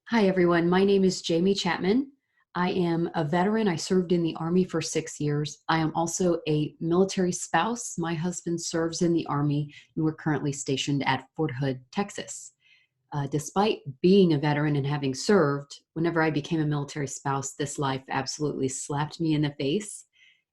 Hi, everyone. My name is Jaime Chapman. I am a veteran. I served in the Army for 6 years. I am also a military spouse. My husband serves in the Army, and we're currently stationed at Fort Hood, Texas. Despite being a veteran and having served, whenever I became a military spouse, this life absolutely slapped me in the face.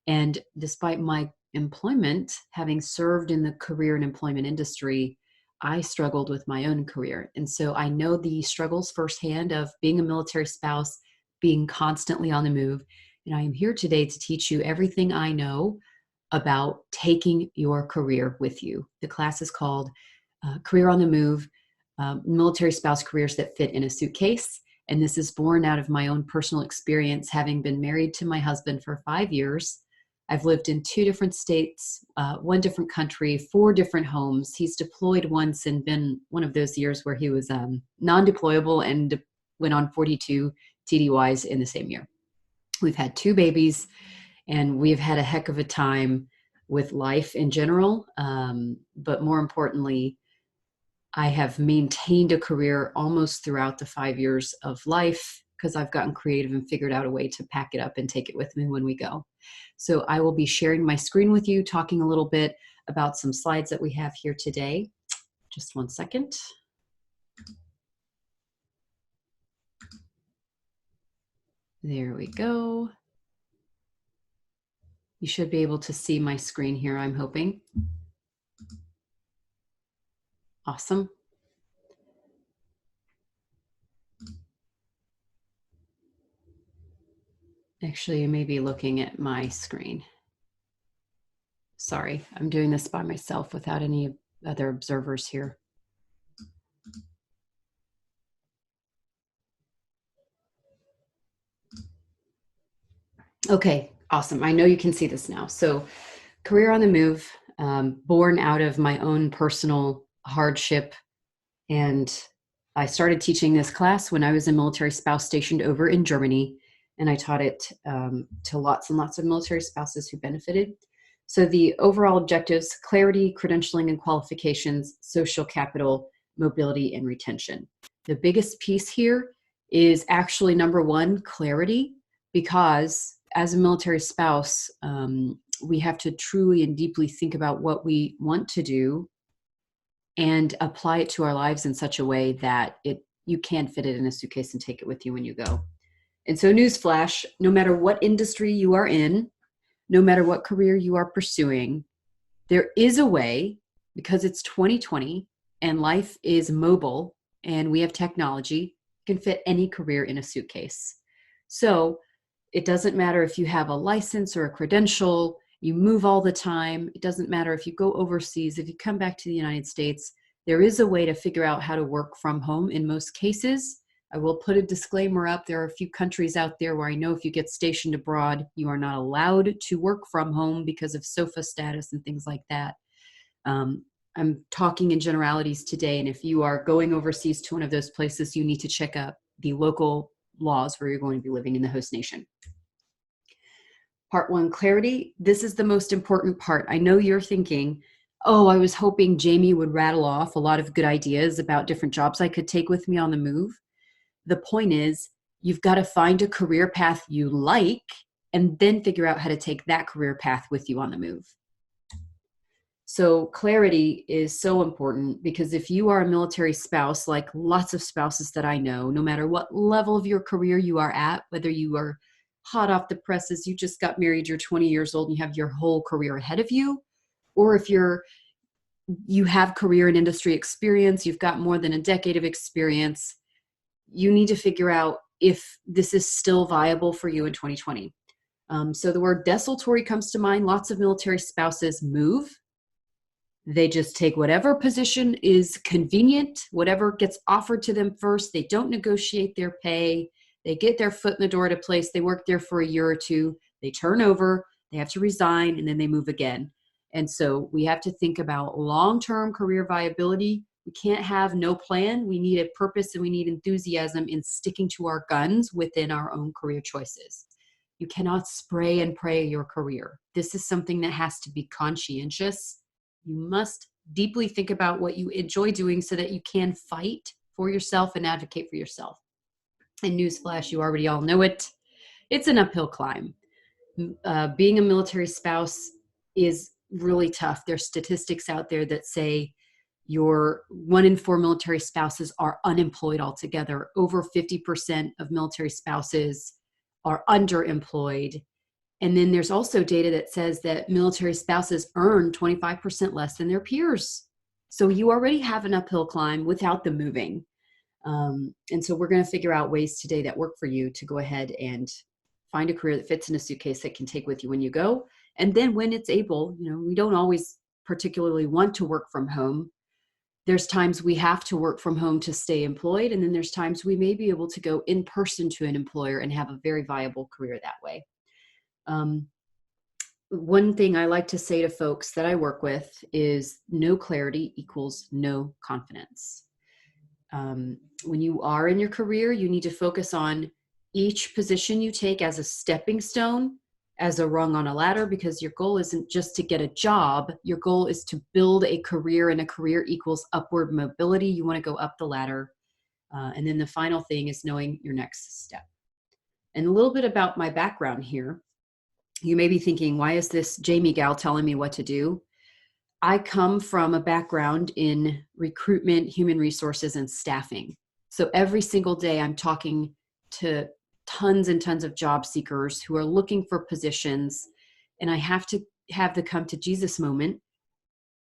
And despite my employment, having served in the career and employment industry, I struggled with my own career. And so I know the struggles firsthand of being a military spouse, being constantly on the move. And I am here today to teach you everything I know about taking your career with you. The class is called Career on the Move, Military Spouse Careers That Fit in a Suitcase. And this is born out of my own personal experience, having been married to my husband for 5 years. I've lived in 2 different states, one different country, 4 different homes. He's deployed once and been one of those years where he was non-deployable and went on 42 TDYs in the same year. We've had 2 babies, and we've had a heck of a time with life in general. But more importantly, I have maintained a career almost throughout the 5 years of life because I've gotten creative and figured out a way to pack it up and take it with me when we go. So I will be sharing my screen with you, talking a little bit about some slides that we have here today. Just one second. There we go. You should be able to see my screen here, I'm hoping. Awesome. Actually, you may be looking at my screen. Sorry, I'm doing this by myself without any other observers here. Okay, awesome. I know you can see this now. So Career on the Move, born out of my own personal hardship. And I started teaching this class when I was a military spouse stationed over in Germany. And I taught it to lots and lots of military spouses who benefited. So the overall objectives: clarity, credentialing and qualifications, social capital, mobility, and retention. The biggest piece here is actually number one, clarity, because as a military spouse, we have to truly and deeply think about what we want to do and apply it to our lives in such a way that you can fit it in a suitcase and take it with you when you go. And so, newsflash, no matter what industry you are in, no matter what career you are pursuing, there is a way, because it's 2020 and life is mobile and we have technology, can fit any career in a suitcase. So it doesn't matter if you have a license or a credential, you move all the time. It doesn't matter if you go overseas, if you come back to the United States, there is a way to figure out how to work from home in most cases. I will put a disclaimer up. There are a few countries out there where I know if you get stationed abroad, you are not allowed to work from home because of SOFA status and things like that. I'm talking in generalities today, and if you are going overseas to one of those places, you need to check out the local laws where you're going to be living in the host nation. Part one, clarity. This is the most important part. I know you're thinking, oh, I was hoping Jaime would rattle off a lot of good ideas about different jobs I could take with me on the move. The point is, you've got to find a career path you like and then figure out how to take that career path with you on the move. So clarity is so important, because if you are a military spouse, like lots of spouses that I know, no matter what level of your career you are at, whether you are hot off the presses, you just got married, you're 20 years old and you have your whole career ahead of you, or if you have career and industry experience, you've got more than a decade of experience, you need to figure out if this is still viable for you in 2020. So the word desultory comes to mind. Lots of military spouses move. They just take whatever position is convenient, whatever gets offered to them first. They don't negotiate their pay. They get their foot in the door at a place. They work there for a year or two. They turn over. They have to resign, and then they move again. And so we have to think about long-term career viability. We can't have no plan. We need a purpose and we need enthusiasm in sticking to our guns within our own career choices. You cannot spray and pray your career. This is something that has to be conscientious. You must deeply think about what you enjoy doing so that you can fight for yourself and advocate for yourself. And newsflash, you already all know it. It's an uphill climb. Being a military spouse is really tough. There's statistics out there that say your 1 in 4 military spouses are unemployed altogether. Over 50% of military spouses are underemployed. And then there's also data that says that military spouses earn 25% less than their peers. So you already have an uphill climb without the moving. And so we're going to figure out ways today that work for you to go ahead and find a career that fits in a suitcase that can take with you when you go. And then when it's able, we don't always particularly want to work from home. There's times we have to work from home to stay employed. And then there's times we may be able to go in person to an employer and have a very viable career that way. One thing I like to say to folks that I work with is no clarity equals no confidence. When you are in your career, you need to focus on each position you take as a stepping stone, as a rung on a ladder, because your goal isn't just to get a job. Your goal is to build a career, and a career equals upward mobility. You want to go up the ladder. And then the final thing is knowing your next step. And a little bit about my background here. You may be thinking, why is this Jaime gal telling me what to do? I come from a background in recruitment, human resources, and staffing. So every single day I'm talking to tons and tons of job seekers who are looking for positions. And I have to have the come to Jesus moment.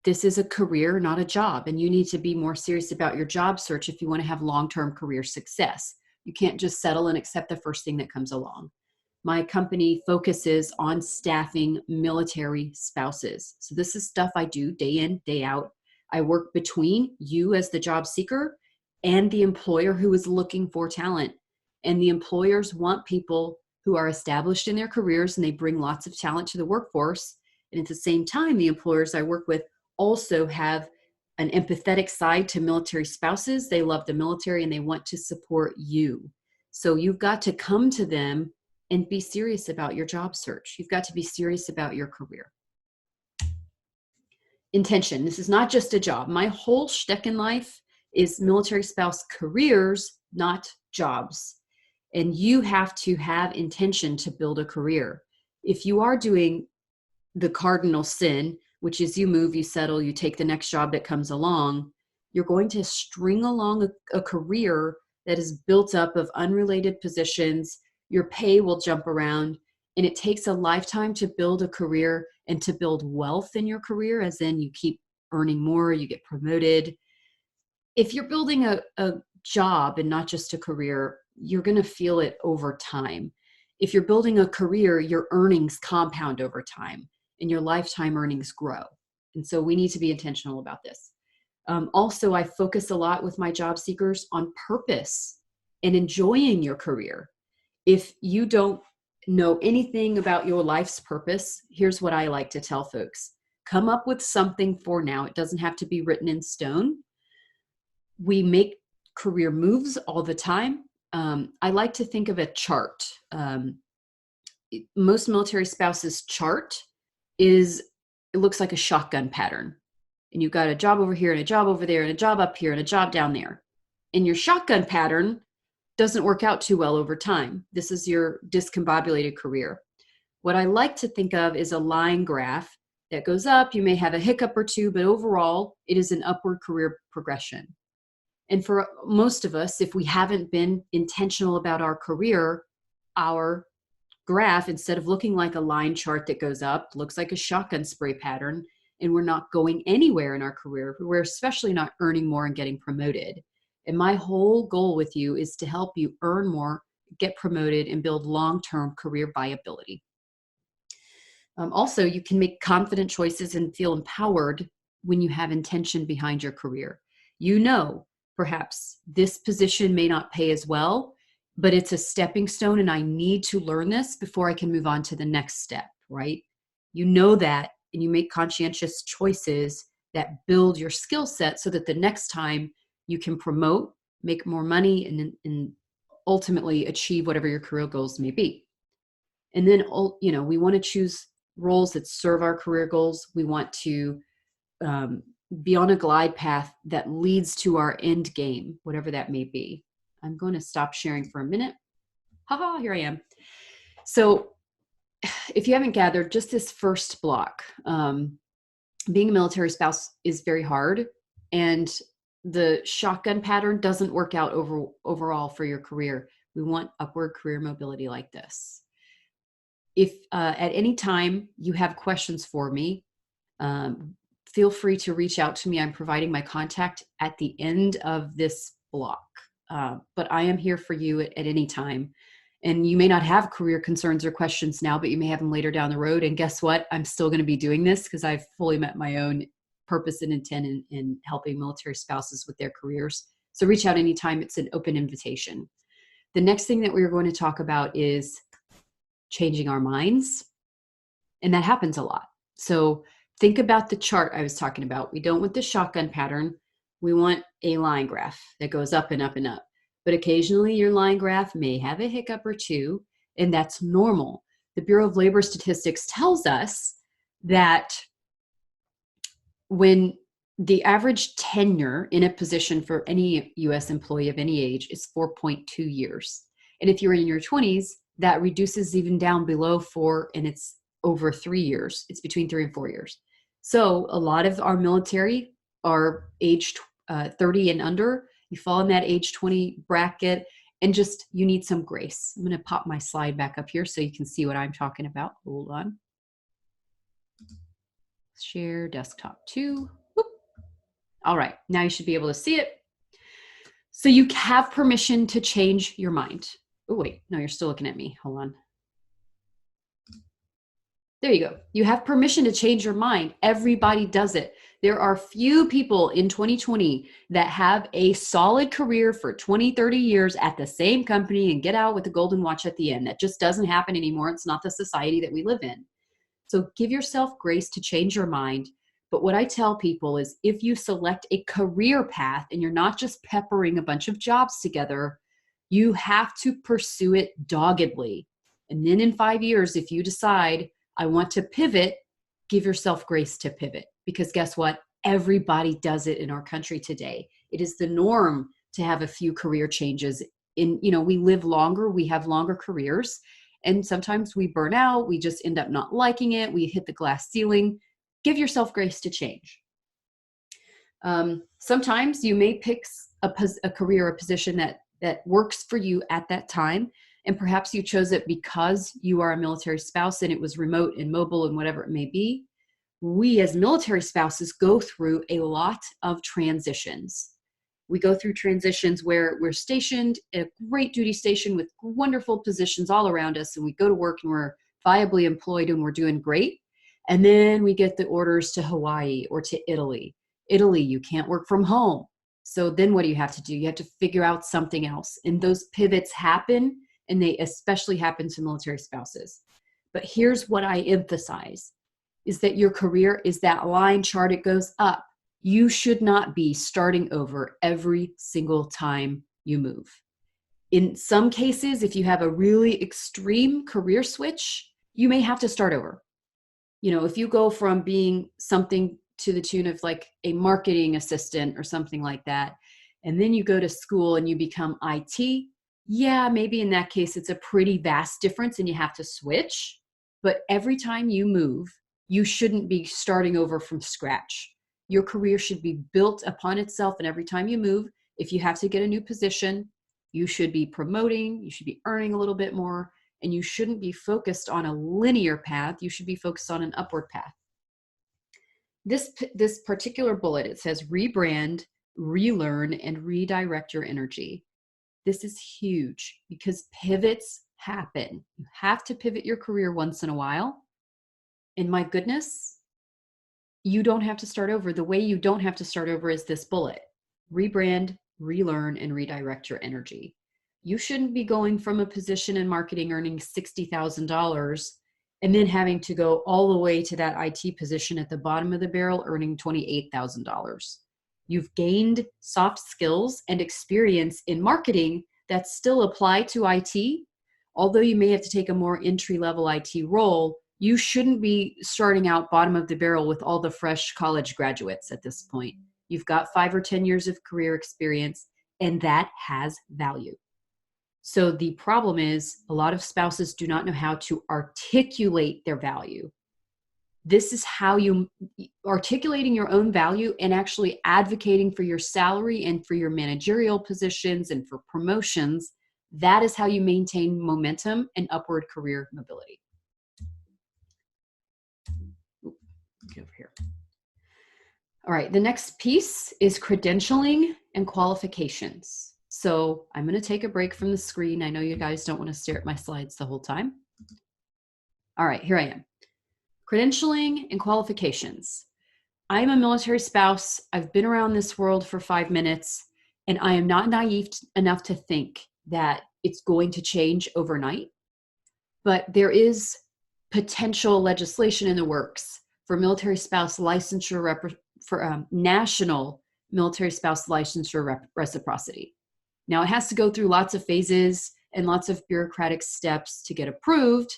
This is a career, not a job. And you need to be more serious about your job search if you want to have long-term career success. You can't just settle and accept the first thing that comes along. My company focuses on staffing military spouses. So this is stuff I do day in, day out. I work between you as the job seeker and the employer who is looking for talent. And the employers want people who are established in their careers and they bring lots of talent to the workforce. And at the same time, the employers I work with also have an empathetic side to military spouses. They love the military and they want to support you. So you've got to come to them and be serious about your job search. You've got to be serious about your career. Intention. This is not just a job. My whole shtick in life is military spouse careers, not jobs. And you have to have intention to build a career. If you are doing the cardinal sin, which is you move, you settle, you take the next job that comes along, you're going to string along a career that is built up of unrelated positions. Your pay will jump around, and it takes a lifetime to build a career and to build wealth in your career, as in you keep earning more, you get promoted. If you're building a job and not just a career, you're going to feel it over time. If you're building a career, your earnings compound over time and your lifetime earnings grow. And so we need to be intentional about this. Also, I focus a lot with my job seekers on purpose and enjoying your career. If you don't know anything about your life's purpose, here's what I like to tell folks. Come up with something for now. It doesn't have to be written in stone. We make career moves all the time. I like to think of a chart. Most military spouses' chart it looks like a shotgun pattern. And you've got a job over here and a job over there and a job up here and a job down there. And your shotgun pattern doesn't work out too well over time. This is your discombobulated career. What I like to think of is a line graph that goes up. You may have a hiccup or two, but overall, it is an upward career progression. And for most of us, if we haven't been intentional about our career, our graph, instead of looking like a line chart that goes up, looks like a shotgun spray pattern, and we're not going anywhere in our career. We're especially not earning more and getting promoted. And my whole goal with you is to help you earn more, get promoted, and build long-term career viability. Also, you can make confident choices and feel empowered when you have intention behind your career. Perhaps this position may not pay as well, but it's a stepping stone and I need to learn this before I can move on to the next step, right? You know that, and you make conscientious choices that build your skill set so that the next time you can promote, make more money, and ultimately achieve whatever your career goals may be. And then, we want to choose roles that serve our career goals. We want to be on a glide path that leads to our end game, whatever that may be. I'm going to stop sharing for a minute. Haha, here I am. So if you haven't gathered, just this first block, being a military spouse is very hard, and the shotgun pattern doesn't work out overall for your career. We want upward career mobility like this. If at any time you have questions for me, feel free to reach out to me. I'm providing my contact at the end of this block, but I am here for you at any time. And you may not have career concerns or questions now, but you may have them later down the road. And guess what? I'm still going to be doing this because I've fully met my own purpose and intent in helping military spouses with their careers. So reach out anytime. It's an open invitation. The next thing that we're going to talk about is changing our minds. And that happens a lot. So think about the chart I was talking about. We don't want the shotgun pattern. We want a line graph that goes up and up and up. But occasionally your line graph may have a hiccup or two, and that's normal. The Bureau of Labor Statistics tells us that when the average tenure in a position for any U.S. employee of any age is 4.2 years. And if you're in your 20s, that reduces even down below 4, and it's over 3 years. It's between 3 and 4 years. So a lot of our military are aged 30 and under. You fall in that age 20 bracket, and just, you need some grace. I'm going to pop my slide back up here so you can see what I'm talking about. Hold on. Share desktop 2. Whoop. All right, now you should be able to see it. So you have permission to change your mind. Oh, wait, no, you're still looking at me. Hold on. There you go. You have permission to change your mind. Everybody does it. There are few people in 2020 that have a solid career for 20, 30 years at the same company and get out with a golden watch at the end. That just doesn't happen anymore. It's not the society that we live in. So give yourself grace to change your mind. But what I tell people is, if you select a career path and you're not just peppering a bunch of jobs together, you have to pursue it doggedly. And then in 5 years, if you decide, I want to pivot, give yourself grace to pivot. Because guess what? Everybody does it in our country today. It is the norm to have a few career changes. We live longer, we have longer careers, and sometimes we burn out, we just end up not liking it, we hit the glass ceiling. Give yourself grace to change. Sometimes you may pick a career, a position that works for you at that time. And perhaps you chose it because you are a military spouse and it was remote and mobile and whatever it may be. We as military spouses go through a lot of transitions. We go through transitions where we're stationed at a great duty station with wonderful positions all around us, and we go to work and we're viably employed and we're doing great. And then we get the orders to Hawaii or to Italy. Italy, you can't work from home. So then what do you have to do? You have to figure out something else. And those pivots happen, and they especially happen to military spouses. But here's what I emphasize, is that your career is that line chart. It goes up. You should not be starting over every single time you move. In some cases, if you have a really extreme career switch, you may have to start over. If you go from being something to the tune of like a marketing assistant or something like that, and then you go to school and you become IT, yeah, maybe in that case, it's a pretty vast difference and you have to switch. But every time you move, you shouldn't be starting over from scratch. Your career should be built upon itself. And every time you move, if you have to get a new position, you should be promoting, you should be earning a little bit more, and you shouldn't be focused on a linear path. You should be focused on an upward path. This particular bullet, it says rebrand, relearn, and redirect your energy. This is huge because pivots happen. You have to pivot your career once in a while. And my goodness, you don't have to start over. The way you don't have to start over is this bullet: rebrand, relearn, and redirect your energy. You shouldn't be going from a position in marketing earning $60,000 and then having to go all the way to that IT position at the bottom of the barrel earning $28,000. You've gained soft skills and experience in marketing that still apply to IT. Although you may have to take a more entry-level IT role, you shouldn't be starting out bottom of the barrel with all the fresh college graduates at this point. You've got 5 or 10 years of career experience, and that has value. So the problem is a lot of spouses do not know how to articulate their value. This is how you articulating your own value and actually advocating for your salary and for your managerial positions and for promotions. That is how you maintain momentum and upward career mobility. Get over here. All right, the next piece is credentialing and qualifications. So I'm going to take a break from the screen. I know you guys don't want to stare at my slides the whole time. All right, here I am. Credentialing and qualifications. I'm a military spouse. I've been around this world for 5 minutes, and I am not naive enough to think that it's going to change overnight. But there is potential legislation in the works for military spouse licensure, for national military spouse licensure reciprocity. Now, it has to go through lots of phases and lots of bureaucratic steps to get approved,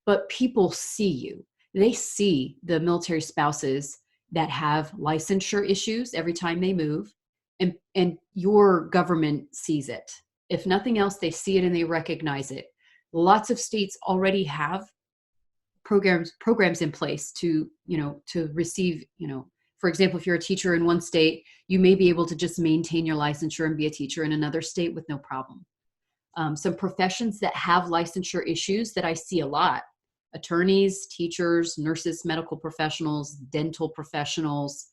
but people see you. They see the military spouses that have licensure issues every time they move, and your government sees it. If nothing else, they see it and they recognize it. Lots of states already have programs in place to receive, for example, if you're a teacher in one state, you may be able to just maintain your licensure and be a teacher in another state with no problem. Some professions that have licensure issues that I see a lot: attorneys, teachers, nurses, medical professionals, dental professionals,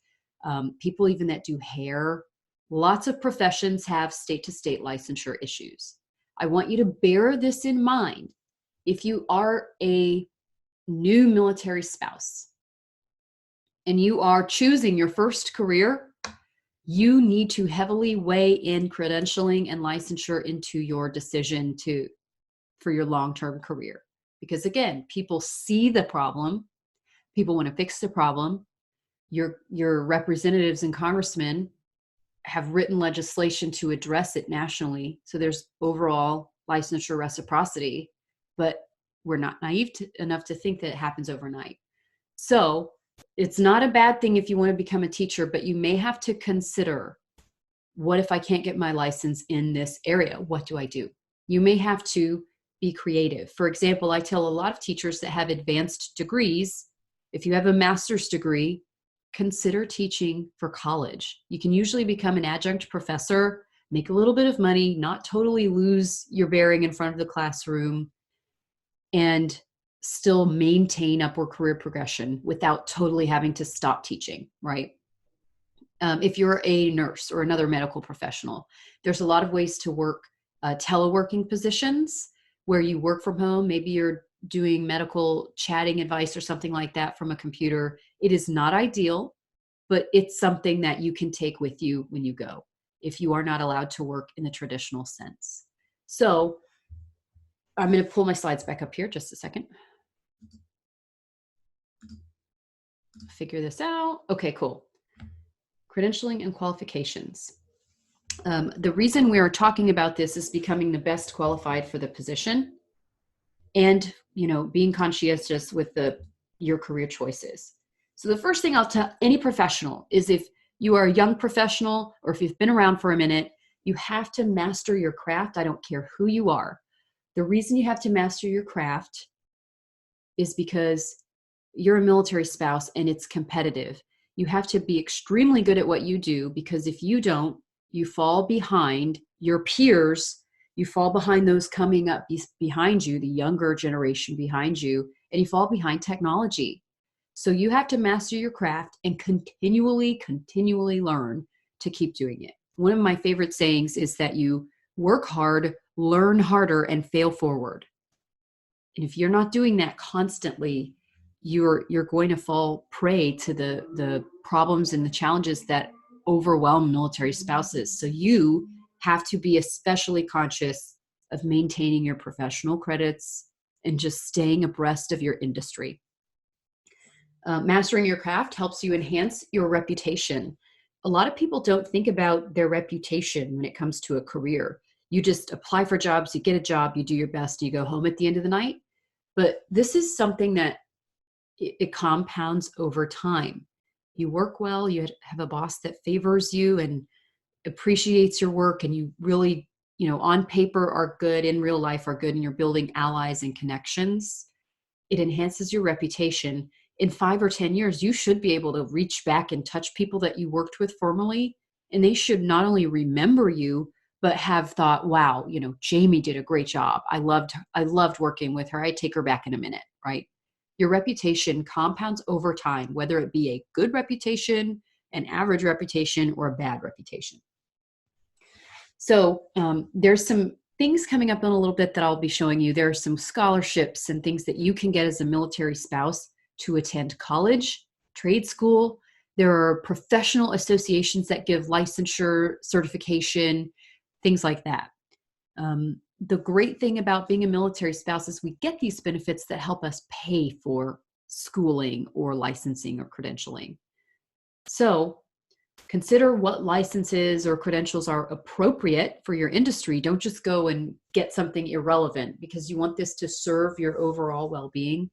people even that do hair. Lots of professions have state-to-state licensure issues. I want you to bear this in mind. If you are a new military spouse and you are choosing your first career, you need to heavily weigh in credentialing and licensure into your decision for your long-term career. Because again, people see the problem, people want to fix the problem. Your representatives and congressmen have written legislation to address it nationally. So there's overall licensure reciprocity, but we're not naive enough to think that it happens overnight. So it's not a bad thing if you want to become a teacher, but you may have to consider, what if I can't get my license in this area? What do I do? You may have to be creative. For example, I tell a lot of teachers that have advanced degrees, if you have a master's degree, consider teaching for college. You can usually become an adjunct professor, make a little bit of money, not totally lose your bearing in front of the classroom, and still maintain upward career progression without totally having to stop teaching, right? If you're a nurse or another medical professional, there's a lot of ways to work teleworking positions where you work from home. Maybe you're doing medical chatting advice or something like that from a computer. It is not ideal, but it's something that you can take with you when you go, if you are not allowed to work in the traditional sense. So I'm going to pull my slides back up here just a second. Figure this out. Okay, cool. Credentialing and qualifications. The reason we are talking about this is becoming the best qualified for the position, and being conscientious with your career choices. So the first thing I'll tell any professional is, if you are a young professional or if you've been around for a minute, you have to master your craft. I don't care who you are. The reason you have to master your craft is because you're a military spouse and it's competitive. You have to be extremely good at what you do, because if you don't, you fall behind your peers. You fall behind those coming up behind you, the younger generation behind you, and you fall behind technology. So you have to master your craft and continually learn to keep doing it. One of my favorite sayings is that you work hard, learn harder, and fail forward. And if you're not doing that constantly, you're going to fall prey to the problems and the challenges that overwhelm military spouses. So you have to be especially conscious of maintaining your professional credits and just staying abreast of your industry. Mastering your craft helps you enhance your reputation. A lot of people don't think about their reputation when it comes to a career. You just apply for jobs, you get a job, you do your best, you go home at the end of the night. But this is something that it compounds over time. You work well, you have a boss that favors you, and appreciates your work and you really, on paper are good, in real life are good, and you're building allies and connections, it enhances your reputation. In 5 or 10 years, you should be able to reach back and touch people that you worked with formerly, and they should not only remember you, but have thought, wow, Jaime did a great job. I loved working with her. I'd take her back in a minute, right? Your reputation compounds over time, whether it be a good reputation, an average reputation, or a bad reputation. So there's some things coming up in a little bit that I'll be showing you. There are some scholarships and things that you can get as a military spouse to attend college, trade school. There are professional associations that give licensure, certification, things like that. The great thing about being a military spouse is we get these benefits that help us pay for schooling or licensing or credentialing. So consider what licenses or credentials are appropriate for your industry. Don't just go and get something irrelevant, because you want this to serve your overall well-being.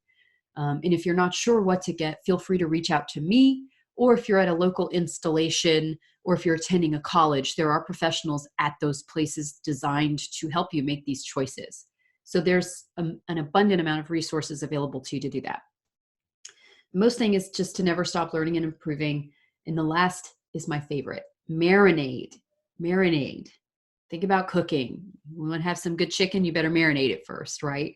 And if you're not sure what to get, feel free to reach out to me, or if you're at a local installation, or if you're attending a college, there are professionals at those places designed to help you make these choices. So there's an abundant amount of resources available to you to do that. Most thing is just to never stop learning and improving. And the last is my favorite, marinade. Marinade. Think about cooking. You want to have some good chicken, you better marinate it first, right?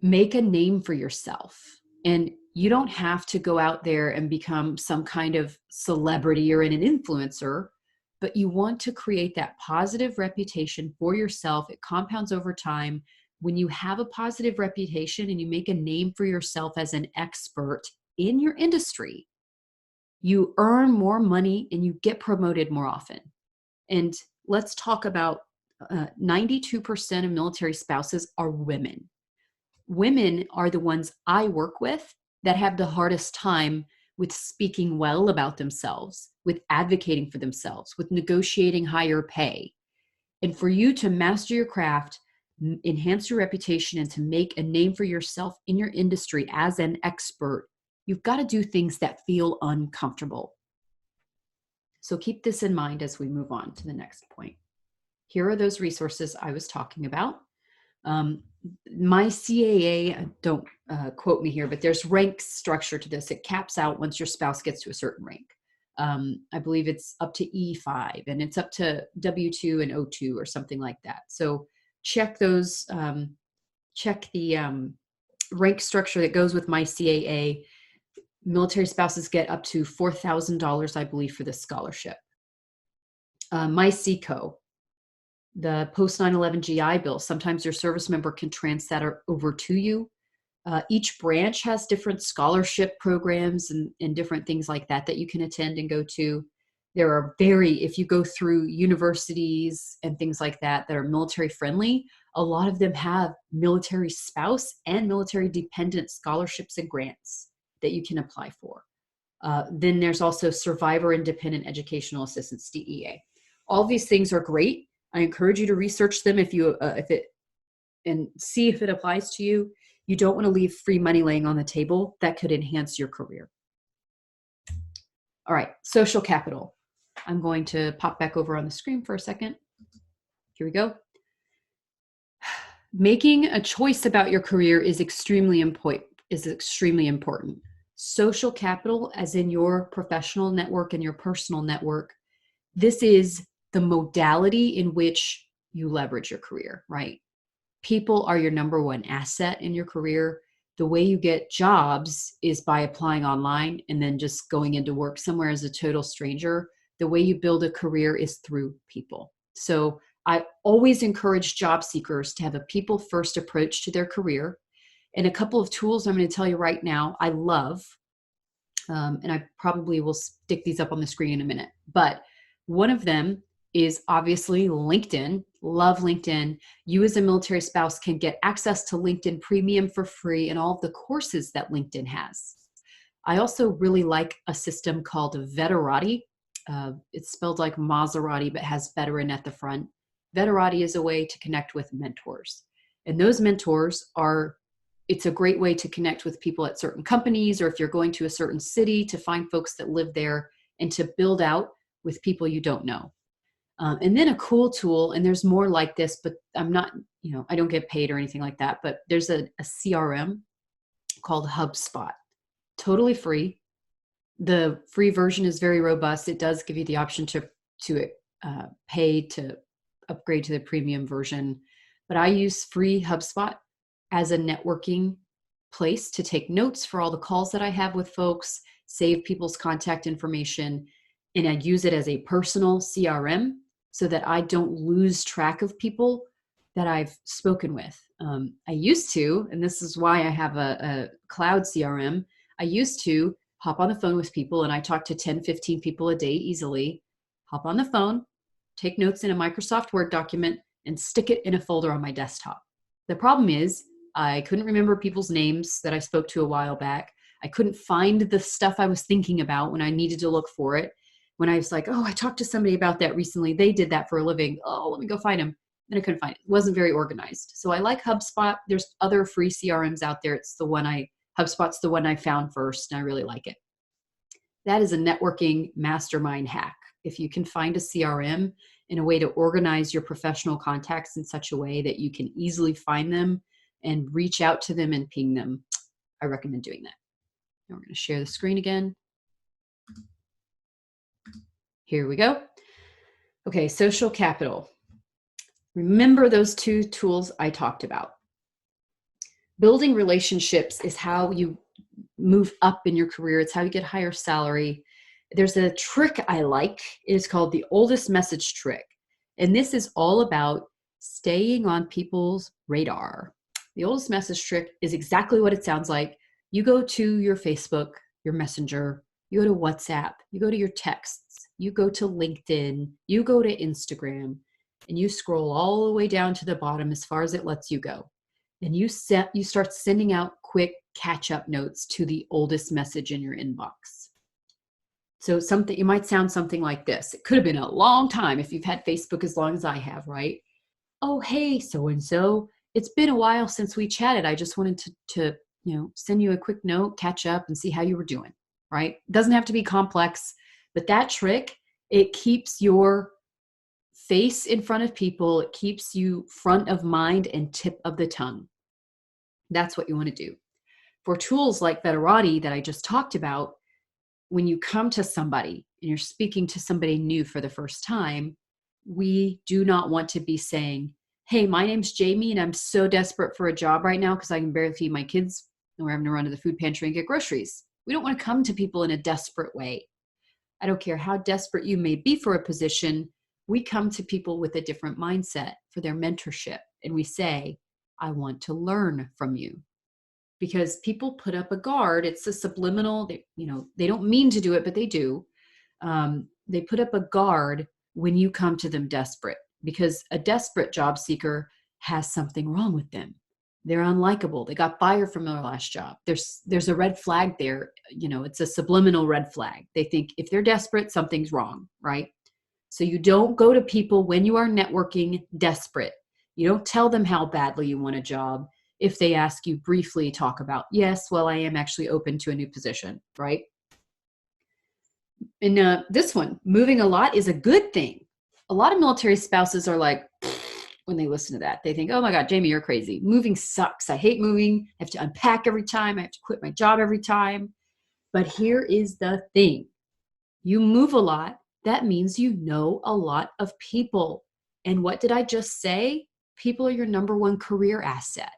Make a name for yourself. And you don't have to go out there and become some kind of celebrity or an influencer, but you want to create that positive reputation for yourself. It compounds over time. When you have a positive reputation and you make a name for yourself as an expert in your industry, you earn more money and you get promoted more often. And let's talk about 92% of military spouses are women. Women are the ones I work with that have the hardest time with speaking well about themselves, with advocating for themselves, with negotiating higher pay. And for you to master your craft, enhance your reputation, and to make a name for yourself in your industry as an expert, you've got to do things that feel uncomfortable. So keep this in mind as we move on to the next point. Here are those resources I was talking about. My CAA, don't quote me here, but there's rank structure to this. It caps out once your spouse gets to a certain rank. I believe it's up to E5 and it's up to W2 and O2 or something like that. So check those, check the rank structure that goes with my CAA. Military spouses get up to $4,000, I believe, for this scholarship. My CCO, the post 9/11 GI Bill, sometimes your service member can transfer over to you. Each branch has different scholarship programs and different things like that you can attend and go to. There are if you go through universities and things like that are military friendly, a lot of them have military spouse and military dependent scholarships and grants that you can apply for. Then there's also Survivor Independent Educational Assistance, DEA. All these things are great. I encourage you to research them and see if it applies to you. You don't want to leave free money laying on the table that could enhance your career. All right, social capital. I'm going to pop back over on the screen for a second. Here we go. Making a choice about your career is extremely important. Social capital, as in your professional network and your personal network, this is the modality in which you leverage your career, right? People are your number one asset in your career. The way you get jobs is by applying online and then just going into work somewhere as a total stranger. The way you build a career is through people. So I always encourage job seekers to have a people first approach to their career. And a couple of tools I'm going to tell you right now I love, and I probably will stick these up on the screen in a minute, but one of them is obviously LinkedIn. Love LinkedIn. You as a military spouse can get access to LinkedIn Premium for free and all of the courses that LinkedIn has. I also really like a system called Veterati. It's spelled like Maserati, but has veteran at the front. Veterati is a way to connect with mentors. And those mentors it's a great way to connect with people at certain companies, or if you're going to a certain city, to find folks that live there and to build out with people you don't know. And then a cool tool, and there's more like this, but I'm not, I don't get paid or anything like that, but there's a CRM called HubSpot, totally free. The free version is very robust. It does give you the option to pay to upgrade to the premium version, but I use free HubSpot as a networking place to take notes for all the calls that I have with folks, save people's contact information, and I use it as a personal CRM so that I don't lose track of people that I've spoken with. I used to, and this is why I have a cloud CRM, I used to hop on the phone with people, and I talk to 10, 15 people a day easily, hop on the phone, take notes in a Microsoft Word document, and stick it in a folder on my desktop. The problem is I couldn't remember people's names that I spoke to a while back. I couldn't find the stuff I was thinking about when I needed to look for it. When I was like, oh, I talked to somebody about that recently. They did that for a living. Oh, let me go find them. Then I couldn't find it. It wasn't very organized. So I like HubSpot. There's other free CRMs out there. HubSpot's the one I found first, and I really like it. That is a networking mastermind hack. If you can find a CRM and a way to organize your professional contacts in such a way that you can easily find them and reach out to them and ping them, I recommend doing that. Now we're going to share the screen again. Here we go. Okay, social capital. Remember those two tools I talked about. Building relationships is how you move up in your career. It's how you get higher salary. There's a trick I like. It is called the oldest message trick. And this is all about staying on people's radar. The oldest message trick is exactly what it sounds like. You go to your Facebook, your Messenger, you go to WhatsApp, you go to your texts, you go to LinkedIn, you go to Instagram, and you scroll all the way down to the bottom as far as it lets you go. And you start sending out quick catch-up notes to the oldest message in your inbox. So it might sound something like this. It could have been a long time if you've had Facebook as long as I have, right? Oh, hey, so-and-so, it's been a while since we chatted. I just wanted to send you a quick note, catch up, and see how you were doing, right? It doesn't have to be complex, but that trick, it keeps your face in front of people. It keeps you front of mind and tip of the tongue. That's what you want to do. For tools like Vetterati that I just talked about, when you come to somebody and you're speaking to somebody new for the first time, we do not want to be saying, hey, my name's Jaime and I'm so desperate for a job right now because I can barely feed my kids and we're having to run to the food pantry and get groceries. We don't want to come to people in a desperate way. I don't care how desperate you may be for a position. We come to people with a different mindset for their mentorship. And we say, I want to learn from you. Because people put up a guard. It's a subliminal, they don't mean to do it, but they do. They put up a guard when you come to them desperate, because a desperate job seeker has something wrong with them. They're unlikable. They got fired from their last job. There's a red flag there. It's a subliminal red flag. They think if they're desperate, something's wrong, right? So you don't go to people when you are networking desperate. You don't tell them how badly you want a job. If they ask you briefly, talk about, yes, well, I am actually open to a new position, right? And this one, moving a lot is a good thing. A lot of military spouses are like, when they listen to that, they think, oh my God, Jaime, you're crazy. Moving sucks. I hate moving. I have to unpack every time. I have to quit my job every time. But here is the thing. You move a lot. That means you know a lot of people. And what did I just say? People are your number one career asset.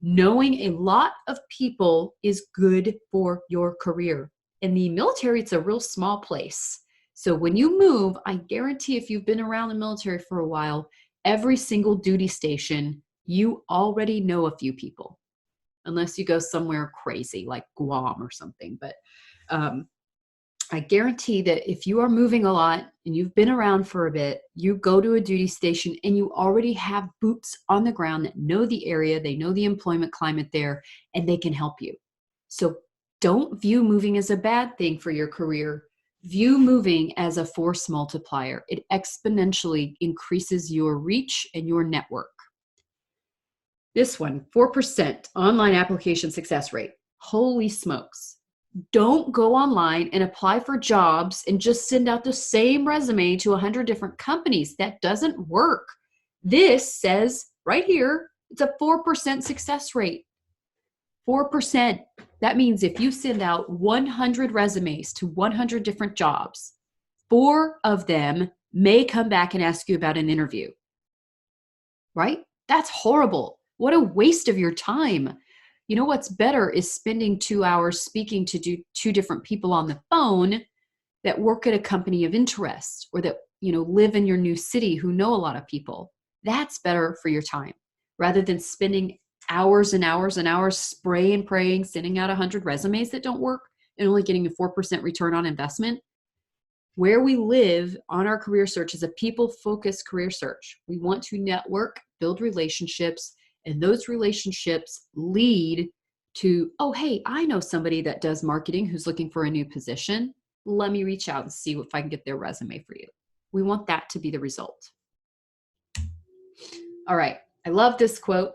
Knowing a lot of people is good for your career. In the military, it's a real small place. So when you move, I guarantee if you've been around the military for a while, every single duty station, you already know a few people, unless you go somewhere crazy like Guam or something. But I guarantee that if you are moving a lot and you've been around for a bit, you go to a duty station and you already have boots on the ground that know the area, they know the employment climate there, and they can help you. So don't view moving as a bad thing for your career. View moving as a force multiplier. It exponentially increases your reach and your network. This one, 4% online application success rate. Holy smokes. Don't go online and apply for jobs and just send out the same resume to 100 different companies. That doesn't work. This says right here, it's a 4% success rate. 4%. That means if you send out 100 resumes to 100 different jobs, 4 of them may come back and ask you about an interview. Right? That's horrible. What a waste of your time. You know what's better is spending 2 hours speaking to two different people on the phone that work at a company of interest, or that, live in your new city, who know a lot of people. That's better for your time, rather than spending hours and hours and hours spray and praying, sending out 100 resumes that don't work and only getting a 4% return on investment. Where we live on our career search is a people-focused career search. We want to network, build relationships, and those relationships lead to, oh, hey, I know somebody that does marketing who's looking for a new position. Let me reach out and see if I can get their resume for you. We want that to be the result. All right. I love this quote.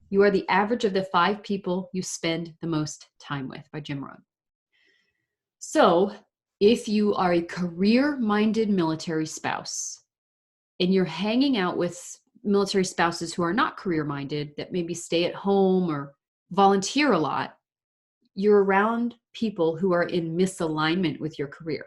You are the average of the 5 people you spend the most time with, by Jim Rohn. So if you are a career-minded military spouse and you're hanging out with military spouses who are not career-minded, that maybe stay at home or volunteer a lot, you're around people who are in misalignment with your career.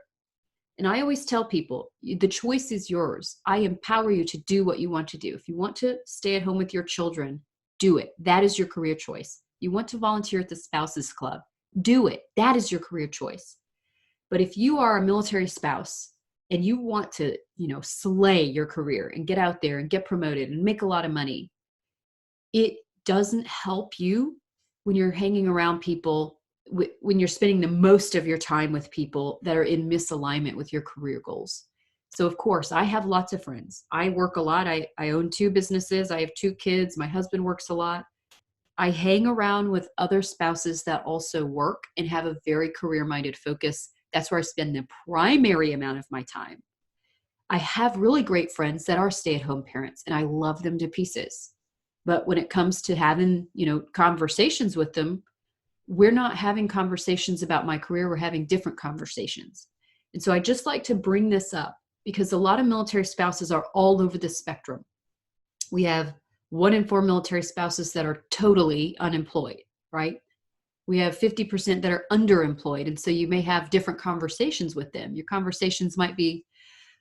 And I always tell people, the choice is yours. I empower you to do what you want to do. If you want to stay at home with your children, do it. That is your career choice. You want to volunteer at the spouses club, do it. That is your career choice. But if you are a military spouse and you want to, slay your career and get out there and get promoted and make a lot of money, it doesn't help you when you're hanging around people, when you're spending the most of your time with people that are in misalignment with your career goals. So of course, I have lots of friends. I work a lot. I own 2 businesses. I have 2 kids. My husband works a lot. I hang around with other spouses that also work and have a very career-minded focus. That's where I spend the primary amount of my time. I have really great friends that are stay-at-home parents, and I love them to pieces. But when it comes to having, conversations with them, we're not having conversations about my career. We're having different conversations. And so I just like to bring this up because a lot of military spouses are all over the spectrum. We have 1 in 4 military spouses that are totally unemployed, right? We have 50% that are underemployed. And so you may have different conversations with them. Your conversations might be,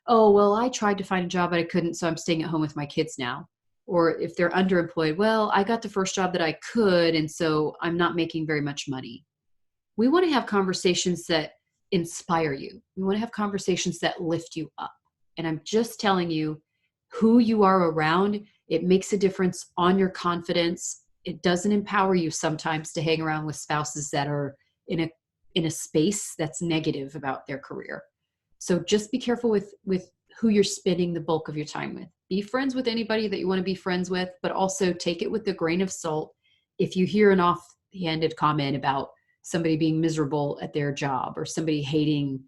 oh, well, I tried to find a job, but I couldn't, so I'm staying at home with my kids now. Or if they're underemployed, well, I got the first job that I could, and so I'm not making very much money. We want to have conversations that inspire you. We want to have conversations that lift you up. And I'm just telling you, who you are around, it makes a difference on your confidence. It doesn't empower you sometimes to hang around with spouses that are in a space that's negative about their career. So just be careful with who you're spending the bulk of your time with. Be friends with anybody that you want to be friends with, but also take it with a grain of salt. If you hear an offhanded comment about somebody being miserable at their job or somebody hating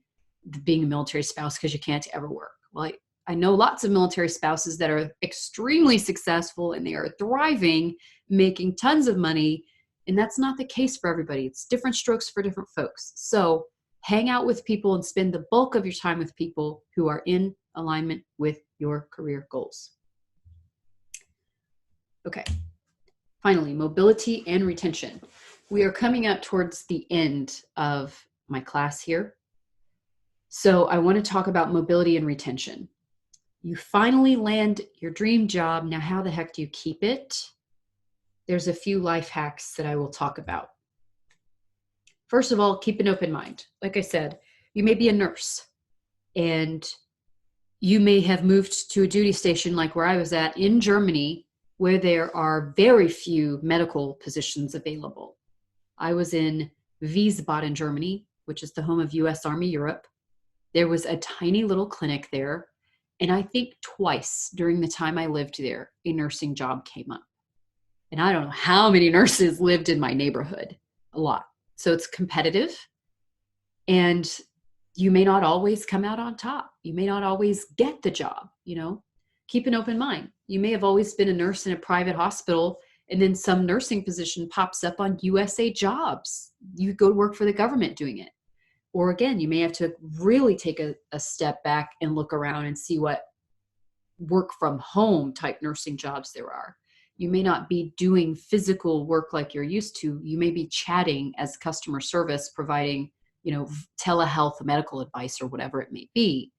being a military spouse because you can't ever work. Well, I know lots of military spouses that are extremely successful and they are thriving, making tons of money. And that's not the case for everybody. It's different strokes for different folks. So hang out with people and spend the bulk of your time with people who are in alignment with your career goals. Okay. Finally, mobility and retention. We are coming up towards the end of my class here. So I want to talk about mobility and retention. You finally land your dream job. Now, how the heck do you keep it? There's a few life hacks that I will talk about. First of all, keep an open mind. Like I said, you may be a nurse and you may have moved to a duty station like where I was at in Germany, where there are very few medical positions available. I was in Wiesbaden, Germany, which is the home of U.S. Army Europe. There was a tiny little clinic there. And I think twice during the time I lived there, a nursing job came up. And I don't know how many nurses lived in my neighborhood. A lot. So it's competitive. And you may not always come out on top. You may not always get the job, Keep an open mind. You may have always been a nurse in a private hospital And then some nursing position pops up on USA Jobs. You go to work for the government doing it. Or again, you may have to really take a step back and look around and see what work from home type nursing jobs there are. You may not be doing physical work like you're used to. You may be chatting as customer service, providing, telehealth medical advice or whatever it may be,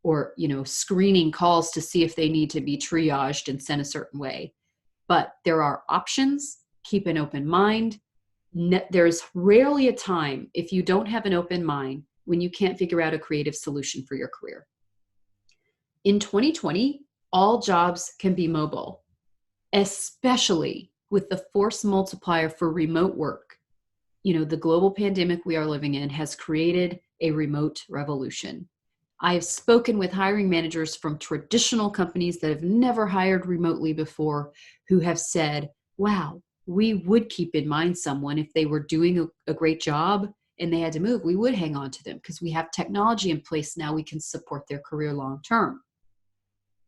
or, screening calls to see if they need to be triaged and sent a certain way. But there are options. Keep an open mind. There's rarely a time, if you don't have an open mind, when you can't figure out a creative solution for your career. In 2020, all jobs can be mobile, especially with the force multiplier for remote work. The global pandemic we are living in has created a remote revolution. I have spoken with hiring managers from traditional companies that have never hired remotely before who have said, wow, we would keep in mind someone if they were doing a great job and they had to move. We would hang on to them because we have technology in place now. We can support their career long term.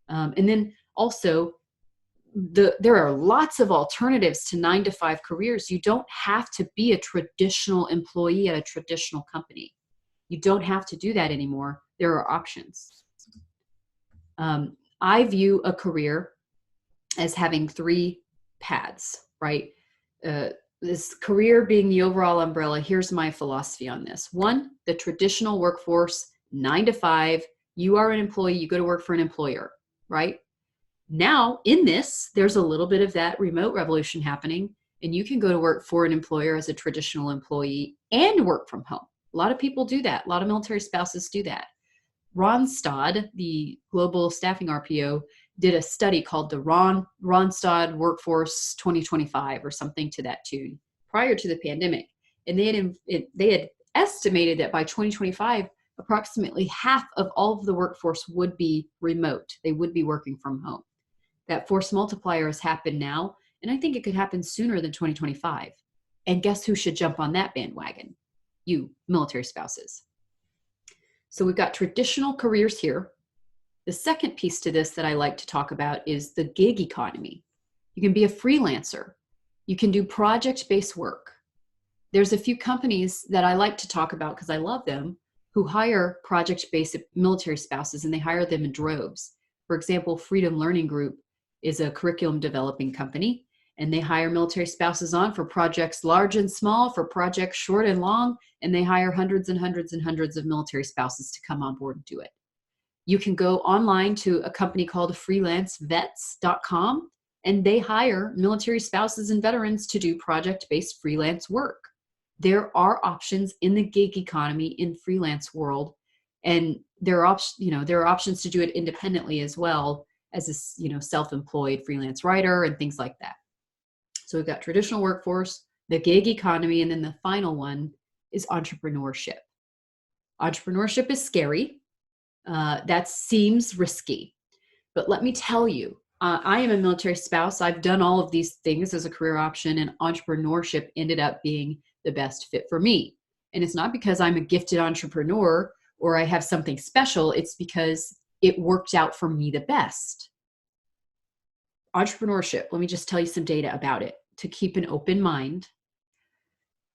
And then also, there are lots of alternatives to 9-to-5 careers. You don't have to be a traditional employee at a traditional company. You don't have to do that anymore. There are options. I view a career as having 3 paths, right? This career being the overall umbrella. Here's my philosophy on this. 1, the traditional workforce, 9-to-5. You are an employee, you go to work for an employer, right? Now, in this, there's a little bit of that remote revolution happening, and you can go to work for an employer as a traditional employee and work from home. A lot of people do that. A lot of military spouses do that. Randstad, the global staffing RPO, did a study called the Randstad Workforce 2025 or something to that tune prior to the pandemic. And they had estimated that by 2025, approximately half of all of the workforce would be remote. They would be working from home. That force multiplier has happened now, and I think it could happen sooner than 2025. And guess who should jump on that bandwagon? You, military spouses. So we've got traditional careers here. The second piece to this that I like to talk about is the gig economy. You can be a freelancer. You can do project-based work. There's a few companies that I like to talk about because I love them, who hire project-based military spouses, and they hire them in droves. For example, Freedom Learning Group is a curriculum developing company, and they hire military spouses on for projects large and small, for projects short and long, and they hire hundreds and hundreds and hundreds of military spouses to come on board and do it. You can go online to a company called freelancevets.com, and they hire military spouses and veterans to do project-based freelance work. There are options in the gig economy in freelance world, and there are options to do it independently as well as a self-employed freelance writer and things like that. So we've got traditional workforce, the gig economy, and then the final one is entrepreneurship. Entrepreneurship is scary. That seems risky, but let me tell you, I am a military spouse. I've done all of these things as a career option, and entrepreneurship ended up being the best fit for me. And it's not because I'm a gifted entrepreneur or I have something special. It's because it worked out for me the best. Entrepreneurship, let me just tell you some data about it to keep an open mind.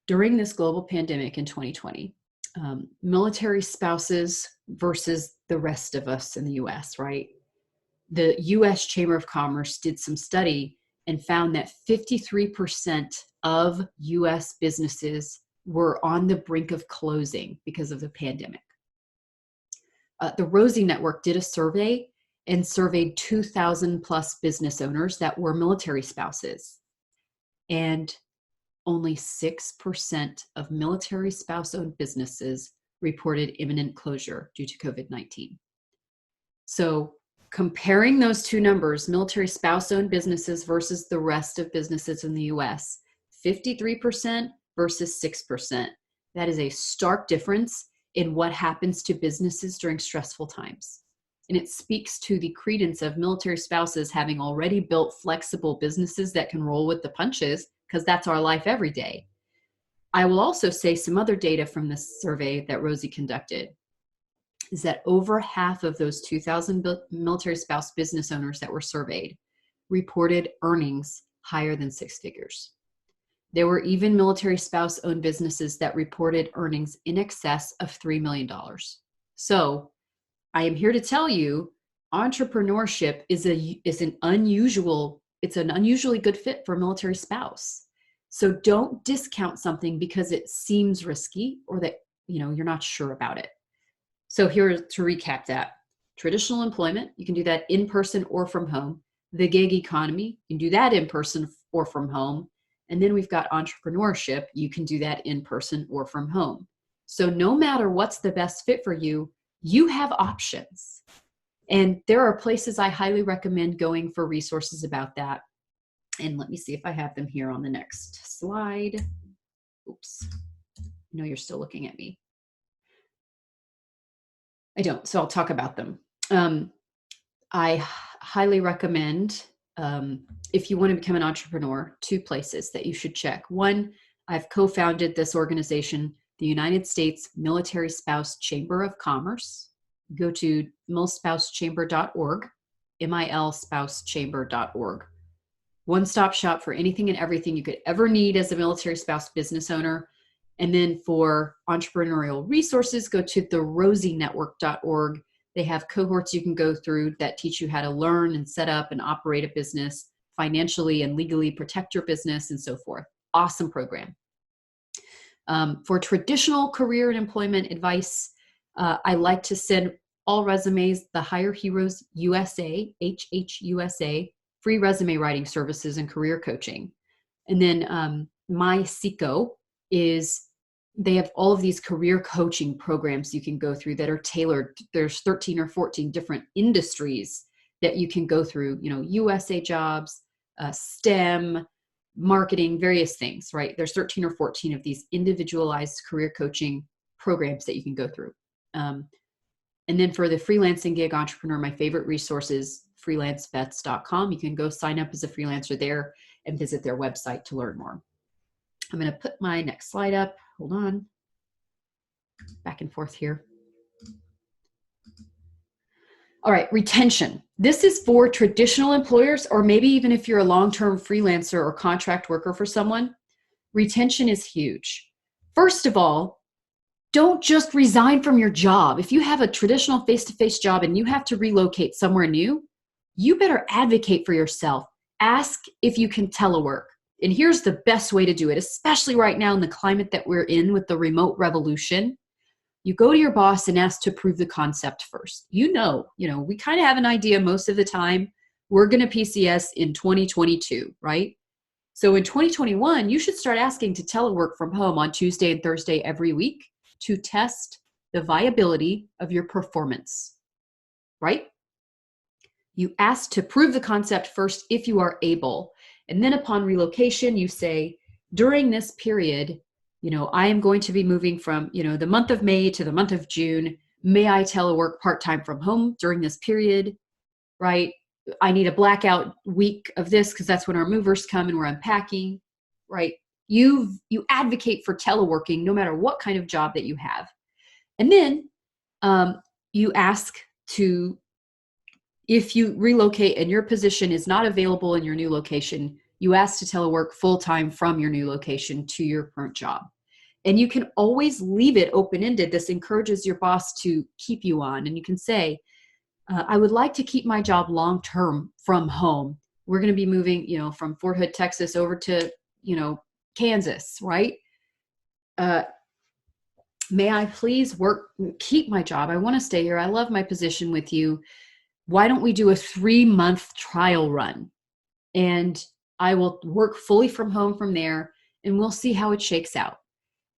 During this global pandemic in 2020, military spouses versus the rest of us in the US, right? The US Chamber of Commerce did some study and found that 53% of US businesses were on the brink of closing because of the pandemic. The Rosie Network did a survey and surveyed 2,000 plus business owners that were military spouses. And only 6% of military spouse-owned businesses reported imminent closure due to COVID-19. So comparing those two numbers, military spouse-owned businesses versus the rest of businesses in the US, 53% versus 6%. That is a stark difference in what happens to businesses during stressful times. And it speaks to the credence of military spouses having already built flexible businesses that can roll with the punches, because that's our life every day. I will also say some other data from this survey that Rosie conducted is that over half of those 2,000 military spouse business owners that were surveyed reported earnings higher than 6 figures. There were even military spouse-owned businesses that reported earnings in excess of $3 million. So I am here to tell you, entrepreneurship is an unusually good fit for a military spouse. So don't discount something because it seems risky or that you're not sure about it. So here to recap that: traditional employment, you can do that in person or from home. The gig economy, you can do that in person or from home. And then we've got entrepreneurship, you can do that in person or from home. So no matter what's the best fit for you, you have options. And there are places I highly recommend going for resources about that. And let me see if I have them here on the next slide. Oops. No, you're still looking at me. I don't, so I'll talk about them. I highly recommend, if you want to become an entrepreneur, 2 places that you should check. One, I've co-founded this organization, the United States Military Spouse Chamber of Commerce. Go to milspousechamber.org, milspousechamber.org. One-stop shop for anything and everything you could ever need as a military spouse business owner. And then for entrepreneurial resources, go to therosienetwork.org. They have cohorts you can go through that teach you how to learn and set up and operate a business, financially and legally protect your business, and so forth. Awesome program. For traditional career and employment advice, I like to send all resumes, the Hire Heroes USA, HHUSA, free resume writing services and career coaching. And then My Seco they have all of these career coaching programs you can go through that are tailored. There's 13 or 14 different industries that you can go through, USA jobs, STEM, marketing, various things, right? There's 13 or 14 of these individualized career coaching programs that you can go through. And then for the freelancing gig entrepreneur, my favorite resource is freelancevets.com. You can go sign up as a freelancer there and visit their website to learn more. I'm going to put my next slide up. Hold on. Back and forth here. All right, retention. This is for traditional employers, or maybe even if you're a long-term freelancer or contract worker for someone. Retention is huge. First of all, don't just resign from your job. If you have a traditional face-to-face job and you have to relocate somewhere new, you better advocate for yourself. Ask if you can telework. And here's the best way to do it, especially right now in the climate that we're in with the remote revolution. You go to your boss and ask to prove the concept first. We kind of have an idea most of the time. We're going to PCS in 2022, right? So in 2021, you should start asking to telework from home on Tuesday and Thursday every week to test the viability of your performance, right? You ask to prove the concept first if you are able. And then upon relocation, you say, during this period, I am going to be moving from, the month of May to the month of June. May I telework part-time from home during this period, right? I need a blackout week of this because that's when our movers come and we're unpacking, right? You advocate for teleworking no matter what kind of job that you have. And then you ask to, if you relocate and your position is not available in your new location, you ask to telework full-time from your new location to your current job. And you can always leave it open-ended. This encourages your boss to keep you on. And you can say, I would like to keep my job long-term from home. We're going to be moving, from Fort Hood, Texas over to, Kansas, right? May I please keep my job? I want to stay here. I love my position with you. Why don't we do a 3-month trial run? And I will work fully from home from there, and we'll see how it shakes out.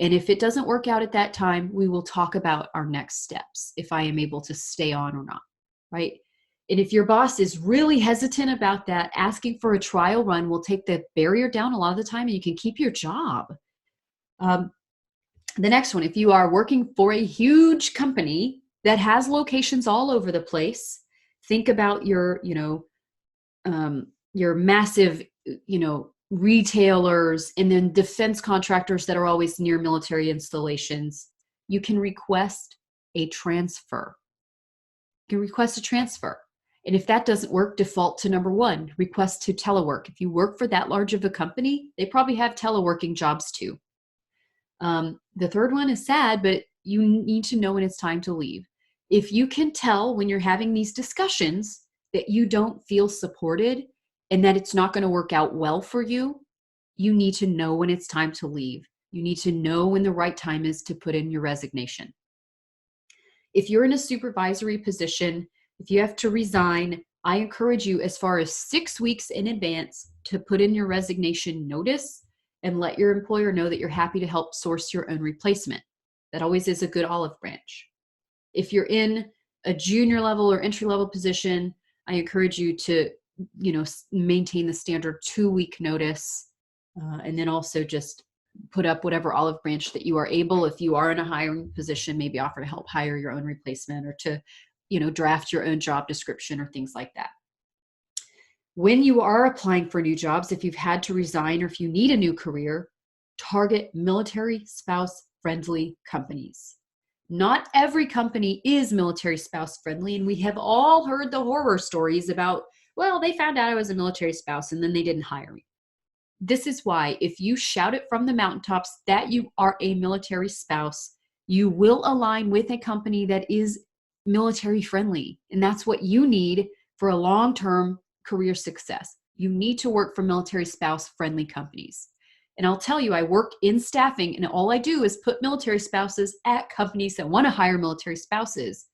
And if it doesn't work out at that time, we will talk about our next steps, if I am able to stay on or not, right? And if your boss is really hesitant about that, asking for a trial run will take the barrier down a lot of the time, and you can keep your job. The next one, if you are working for a huge company that has locations all over the place, think about your massive, retailers, and then defense contractors that are always near military installations. You can request a transfer. And if that doesn't work, default to number one, request to telework. If you work for that large of a company, they probably have teleworking jobs too. The third one is sad, but you need to know when it's time to leave. If you can tell when you're having these discussions that you don't feel supported and that it's not going to work out well for you, you need to know when it's time to leave. You need to know when the right time is to put in your resignation. If you're in a supervisory position, if you have to resign, I encourage you as far as 6 weeks in advance to put in your resignation notice and let your employer know that you're happy to help source your own replacement. That always is a good olive branch. If you're in a junior level or entry level position, I encourage you to, maintain the standard 2-week notice, and then also just put up whatever olive branch that you are able. If you are in a hiring position, maybe offer to help hire your own replacement or to, draft your own job description or things like that. When you are applying for new jobs, if you've had to resign or if you need a new career, target military spouse friendly companies. Not every company is military spouse friendly, and we have all heard the horror stories about, well, they found out I was a military spouse and then they didn't hire me. This is why if you shout it from the mountaintops that you are a military spouse, you will align with a company that is military friendly. And that's what you need for a long-term career success. You need to work for military spouse friendly companies. And I'll tell you, I work in staffing and all I do is put military spouses at companies that want to hire military spouses.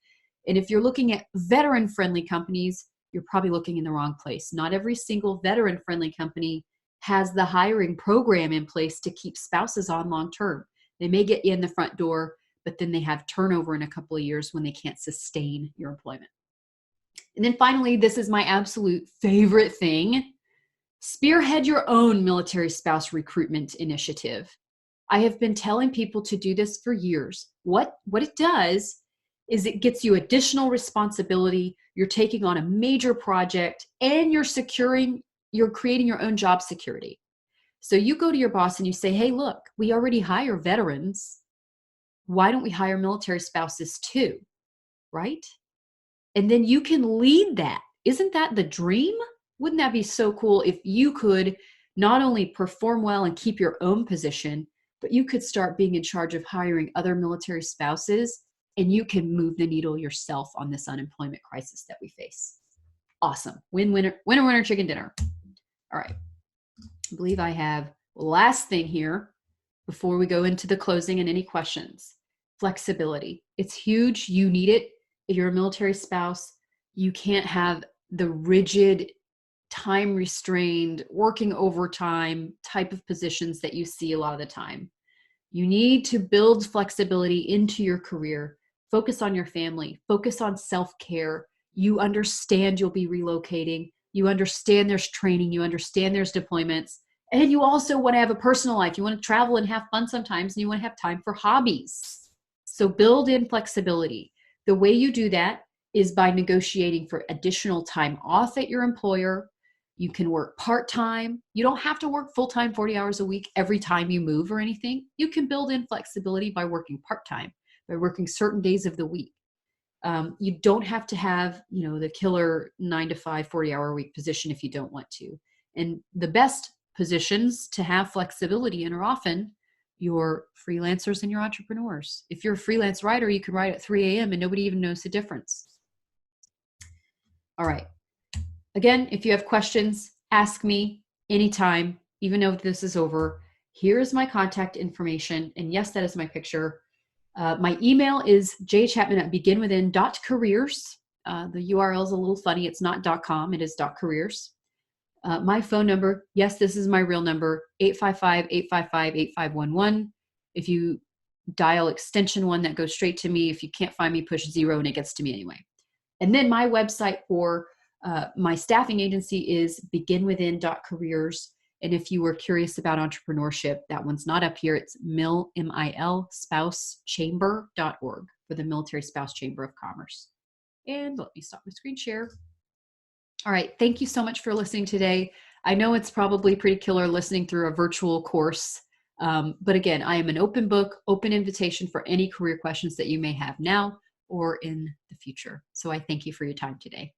And if you're looking at veteran friendly companies, you're probably looking in the wrong place. Not every single veteran friendly company has the hiring program in place to keep spouses on long term. They may get you in the front door, but then they have turnover in a couple of years when they can't sustain your employment. And then finally, this is my absolute favorite thing. Spearhead your own military spouse recruitment initiative. I have been telling people to do this for years. What it does is it gets you additional responsibility. You're taking on a major project and you're creating your own job security. So you go to your boss and you say, hey, look, we already hire veterans. Why don't we hire military spouses too? Right? And then you can lead that. Isn't that the dream? Wouldn't that be so cool if you could not only perform well and keep your own position, but you could start being in charge of hiring other military spouses and you can move the needle yourself on this unemployment crisis that we face. Awesome. Winner, chicken dinner. All right. I believe I have last thing here before we go into the closing and any questions. Flexibility. It's huge. You need it. If you're a military spouse, you can't have the rigid, time restrained, working overtime type of positions that you see a lot of the time. You need to build flexibility into your career. Focus on your family. Focus on self-care. You understand you'll be relocating. You understand there's training. You understand there's deployments. And you also want to have a personal life. You want to travel and have fun sometimes, and you want to have time for hobbies. So build in flexibility. The way you do that is by negotiating for additional time off at your employer. You can work part-time. You don't have to work full-time 40 hours a week every time you move or anything. You can build in flexibility by working part-time, by working certain days of the week. You don't have to have, the killer 9-to-5, 40-hour week position if you don't want to. And the best positions to have flexibility in are often your freelancers and your entrepreneurs. If you're a freelance writer, you can write at 3 a.m. and nobody even knows the difference. All right. Again, if you have questions, ask me anytime, even though this is over. Here is my contact information. And yes, that is my picture. My email is jchapman@beginwithin.careers. The URL is a little funny. It's not .com. It is .careers. My phone number, yes, this is my real number, 855-855-8511. If you dial extension 1, that goes straight to me. If you can't find me, push 0 and it gets to me anyway. And then my website for my staffing agency is beginwithin.careers. And if you were curious about entrepreneurship, that one's not up here. It's milspousechamber.org for the Military Spouse Chamber of Commerce. And let me stop my screen share. All right. Thank you so much for listening today. I know it's probably pretty killer listening through a virtual course. But again, I am an open book, open invitation for any career questions that you may have now or in the future. So I thank you for your time today.